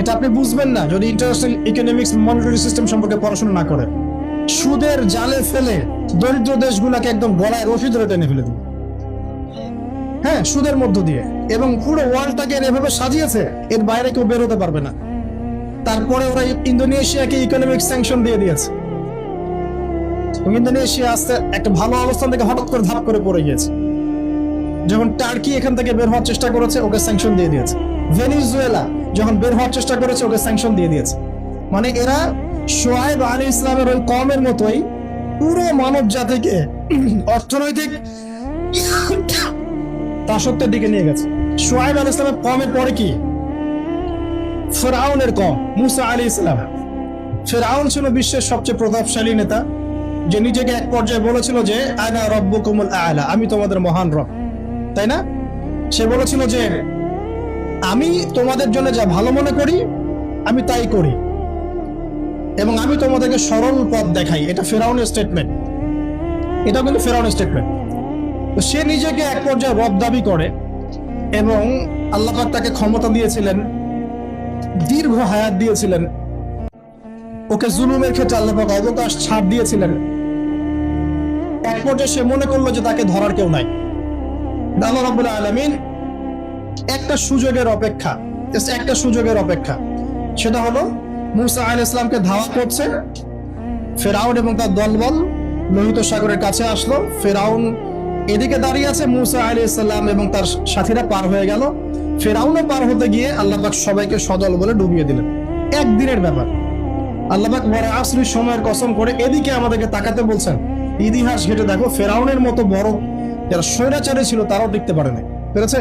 এটা আপনি বুঝবেন না যদি ইন্টারন্যাশনাল ইকোনমিক্স মনিটারি সিস্টেম সম্পর্কে পড়াশোনা না করেন। সুদের জালে ফেলে দরিদ্র দেশগুলোকে একদম গলায় রশি ধরে টেনে ফেলে দিবে, হ্যাঁ, সুদের মধ্য দিয়ে। এবং পুরো ওয়ার্ল্ডটাকে এভাবে সাজিয়েছে, এর বাইরে কেউ বের হতে পারবে না। তারপরে ওরা ইন্দোনেশিয়াকে ইকোনমিক স্যাংশন দিয়ে দিয়েছে। ইন্দোনেশিয়া আস্তে একটা ভালো অবস্থান থেকে হঠাৎ করে ধাপ করে পড়ে গিয়েছে। যখন টার্কি এখান থেকে বের হওয়ার চেষ্টা করেছে, ওকে স্যাংশন দিয়ে দিয়েছে। ভেনিজুয়েলা যখন বের হওয়ার চেষ্টা করেছে, ওকে স্যাংশন দিয়ে দিয়েছে। মানে এরা শোয়েব আলাইহিস সালামের ওই কওমের মতোই পুরো মানব জাতিকে অর্থনৈতিক দাসত্বের দিকে নিয়ে গেছে। শোয়েব আলাইহিস সালামের কওমের পরে কি? ফিরআউনের কওম, মুসা আলাইহিস সালাম। ফিরআউন ছিল বিশ্বের সবচেয়ে প্রতাপশালী নেতা, যে নিজেকে এক পর্যায়ে বলেছিল যে আনা রব্বুকুমুল আ'লা, আমি তোমাদের মহান রব, তাই না? সে বলেছিল যে আমি তোমাদের জন্য যা ভালো মনে করি আমি তাই করি, এবং আমি তোমাদেরকে সরল পথ দেখাই। এটা ফিরআউনের স্টেটমেন্ট, এটা কিন্তু ফিরআউনের স্টেটমেন্ট। তো সে নিজেকে এক পর্যায়ে রব দাবি করে, এবং আল্লাহ পাক তাকে ক্ষমতা দিয়েছিলেন, দীর্ঘ হায়াত দিয়েছিলেন, ওকে জুলুমের ক্ষেত্রে আল্লাহ পাক অবকাশ ছাড় দিয়েছিলেন। এক পর্যায়ে সে মনে করলো যে তাকে ধরার কেউ নাই। আল্লাহ রাব্বুল আলামিন একটা সুযোগের অপেক্ষা, একটা সুযোগের অপেক্ষা, সেটা হলো মুসা আলাইহিস সালামকে ধাওয়া করছে। ফিরআউন এবং তার দলবল লোহিত সাগরের কাছে আসলো। ফিরআউন এদিকে দাঁড়িয়ে আছে, মুসা আলাইহিস সালাম এবং তার সাথীরা পার হয়ে গেল। ফিরআউনও পার হতে গিয়ে আল্লাহ পাক সবাইকে সদল বলে ডুবিয়ে দিলেন। একদিনের ব্যাপার। আল্লাহ পাক বড় আসরির সময়ের কসম করে এদিকে আমাদেরকে তাকাতে বলছেন। ইতিহাস ঘেটে দেখো, ফিরআউনের মতো বড় যারা স্বৈরাচারী ছিল তারাও টিকতে পারে না, পেরেছে।